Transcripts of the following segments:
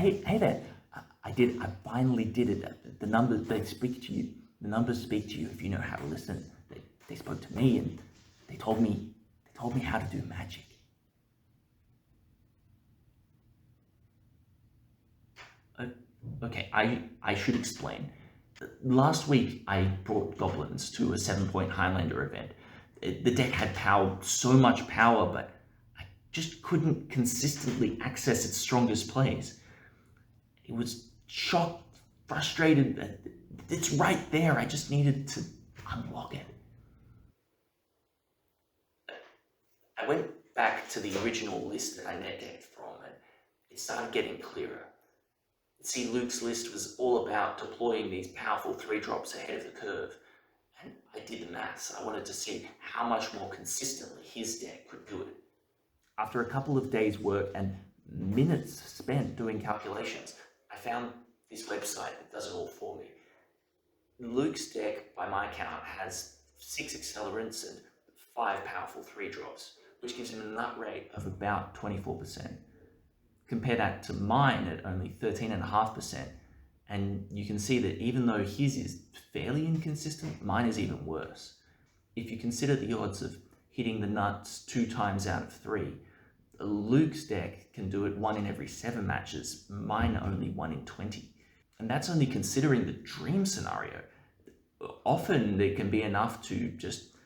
hey there. I finally did it. The numbers, they speak to you. The numbers speak to you if you know how to listen. They spoke to me and they told me how to do magic. Okay, I should explain. Last week, I brought goblins to a 7-point Highlander event. The deck had power, so much power, but I just couldn't consistently access its strongest plays. It was shocked, frustrated. It's right there. I just needed to unlock it. I went back to the original list that I net decked from, and it started getting clearer. See, Luke's list was all about deploying these powerful 3-drops ahead of the curve, and I did the maths. I wanted to see how much more consistently his deck could do it. After a couple of days' work and minutes spent doing calculations, I found this website that does it all for me. Luke's deck, by my count, has 6 accelerants and 5 powerful 3-drops, which gives him a nut rate of about 24%. Compare that to mine at only 13.5%, and you can see that even though his is fairly inconsistent, mine is even worse. If you consider the odds of hitting the nuts 2 times out of 3, Luke's deck can do it 1 in every 7 matches, mine only 1 in 20. And that's only considering the dream scenario. Often it can be enough to just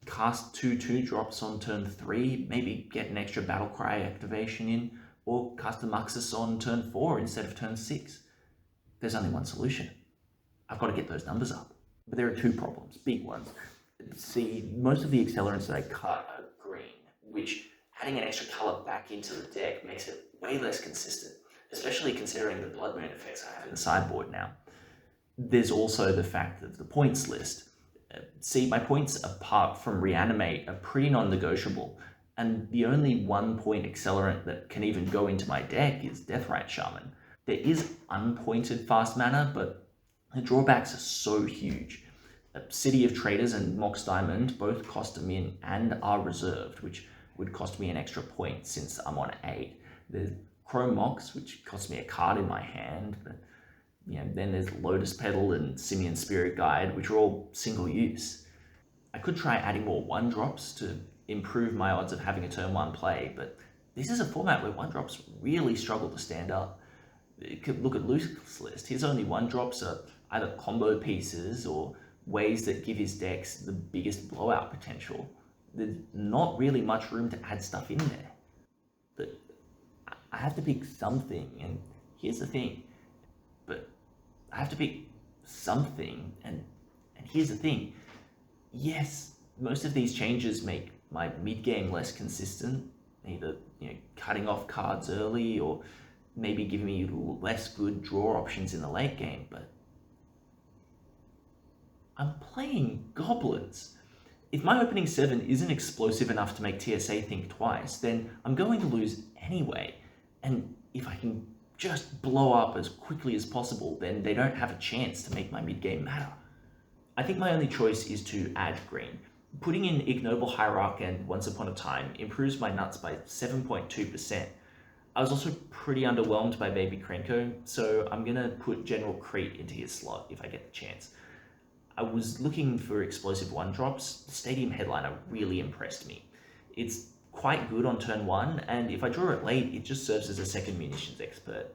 cast 2 2-drops on turn 3, maybe get an extra Battlecry activation in, or cast a Muxus on turn 4 instead of turn 6. There's only one solution. I've got to get those numbers up. But there are 2 problems, big ones. See, most of the accelerants that I cut are green, which adding an extra color back into the deck makes it way less consistent, especially considering the Blood Moon effects I have in the sideboard now. There's also the fact of the points list. See, my points, apart from Reanimate, are pretty non-negotiable, and the only 1-point accelerant that can even go into my deck is Deathrite Shaman. There is unpointed fast mana, but the drawbacks are so huge. City of Traders and Mox Diamond both cost a min and are reserved, which would cost me an extra point since I'm on 8. There's Chrome Mox, which costs me a card in my hand, but then there's Lotus Petal and Simian Spirit Guide, which are all single use. I could try adding more 1-drops to improve my odds of having a turn 1 play, but this is a format where 1-drops really struggle to stand up. You could look at Luke's list. His only 1-drops are either combo pieces or ways that give his decks the biggest blowout potential. There's not really much room to add stuff in there. But I have to pick something, and here's the thing. But I have to pick something, and here's the thing. Yes, most of these changes make my mid-game less consistent, either cutting off cards early or maybe giving me less good draw options in the late game, but I'm playing goblins. If my opening 7 isn't explosive enough to make TSA think twice, then I'm going to lose anyway, and if I can just blow up as quickly as possible, then they don't have a chance to make my mid-game matter. I think my only choice is to add green. Putting in Ignoble Hierarch and Once Upon a Time improves my nuts by 7.2%. I was also pretty underwhelmed by Baby Krenko, so I'm gonna put General Crete into his slot if I get the chance. I was looking for explosive 1-drops. Stadium Headliner really impressed me. It's quite good on turn 1, and if I draw it late, it just serves as a second munitions expert.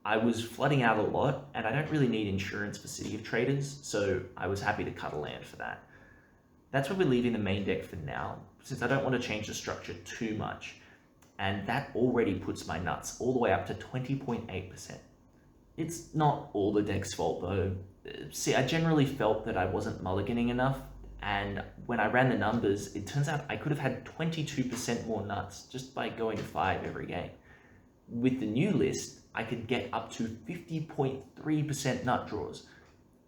I was flooding out a lot, and I don't really need insurance for City of Traders, so I was happy to cut a land for that. That's where we're leaving the main deck for now, since I don't want to change the structure too much, and that already puts my nuts all the way up to 20.8%. It's not all the deck's fault though. See, I generally felt that I wasn't mulliganing enough, and when I ran the numbers, it turns out I could have had 22% more nuts just by going to 5 every game. With the new list, I could get up to 50.3% nut draws.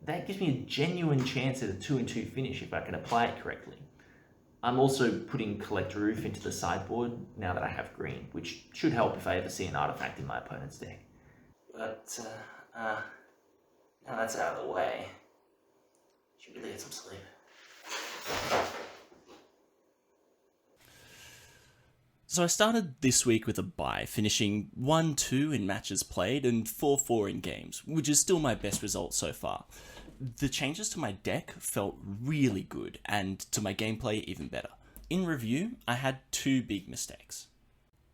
That gives me a genuine chance at a 2-2 finish if I can apply it correctly. I'm also putting Collector Roof into the sideboard now that I have green, which should help if I ever see an artifact in my opponent's deck. But, now that's out of the way, should really get some sleep. So I started this week with a bye, finishing 1-2 in matches played and 4-4 in games, which is still my best result so far. The changes to my deck felt really good, and to my gameplay even better. In review, I had 2 big mistakes.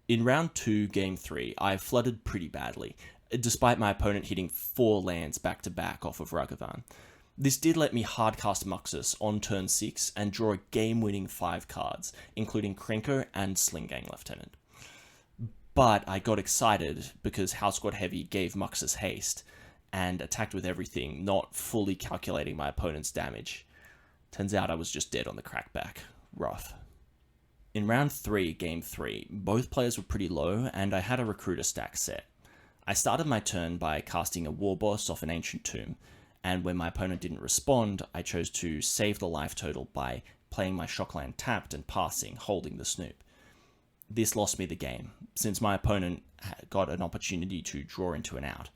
In round 2, game 3, I flooded pretty badly, despite my opponent hitting 4 lands back to back off of Ragavan. This did let me hardcast Muxus on turn 6 and draw a game-winning 5 cards, including Krenko and Slingang Lieutenant. But I got excited because House Squad Heavy gave Muxus haste, and attacked with everything, not fully calculating my opponent's damage. Turns out I was just dead on the crackback. Rough. In round 3, game 3, both players were pretty low, and I had a Recruiter stack set. I started my turn by casting a War Boss off an Ancient Tomb, and when my opponent didn't respond, I chose to save the life total by playing my Shockland tapped and passing, holding the Snoop. This lost me the game, since my opponent got an opportunity to draw into an out.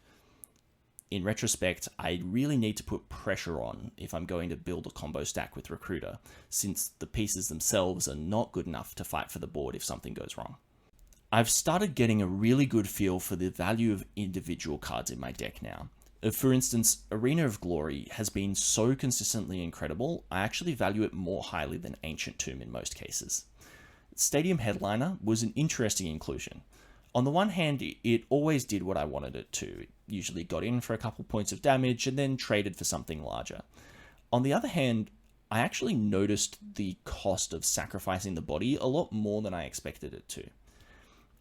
In retrospect, I really need to put pressure on if I'm going to build a combo stack with Recruiter, since the pieces themselves are not good enough to fight for the board if something goes wrong. I've started getting a really good feel for the value of individual cards in my deck now. For instance, Arena of Glory has been so consistently incredible, I actually value it more highly than Ancient Tomb in most cases. Stadium Headliner was an interesting inclusion. On the one hand, it always did what I wanted it to. It usually got in for a couple points of damage and then traded for something larger. On the other hand, I actually noticed the cost of sacrificing the body a lot more than I expected it to.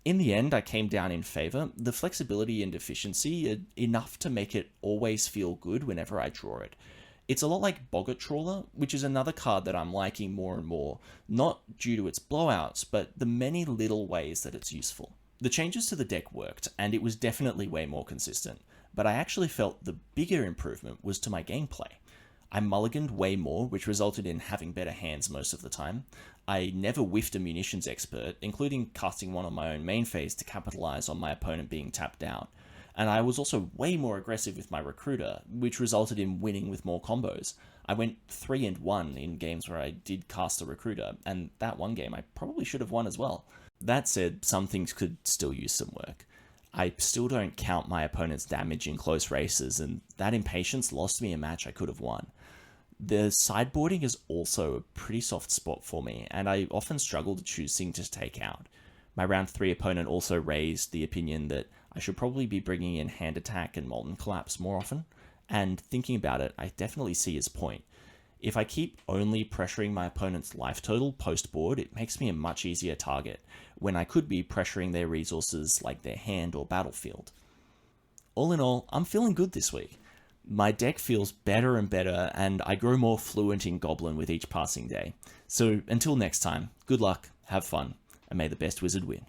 In the end, I came down in favor. The flexibility and efficiency are enough to make it always feel good whenever I draw it. It's a lot like Boggart Trawler, which is another card that I'm liking more and more, not due to its blowouts, but the many little ways that it's useful. The changes to the deck worked, and it was definitely way more consistent, but I actually felt the bigger improvement was to my gameplay. I mulliganed way more, which resulted in having better hands most of the time. I never whiffed a munitions expert, including casting one on my own main phase to capitalize on my opponent being tapped out. And I was also way more aggressive with my Recruiter, which resulted in winning with more combos. I went 3-1 in games where I did cast a Recruiter, and that one game I probably should have won as well. That said, some things could still use some work. I still don't count my opponent's damage in close races, and that impatience lost me a match I could have won. The sideboarding is also a pretty soft spot for me, and I often struggle to choose things to take out. My round 3 opponent also raised the opinion that I should probably be bringing in Hand Attack and Molten Collapse more often, and thinking about it, I definitely see his point. If I keep only pressuring my opponent's life total post-board, it makes me a much easier target, when I could be pressuring their resources like their hand or battlefield. All in all, I'm feeling good this week. My deck feels better and better, and I grow more fluent in Goblin with each passing day. So until next time, good luck, have fun, and may the best wizard win.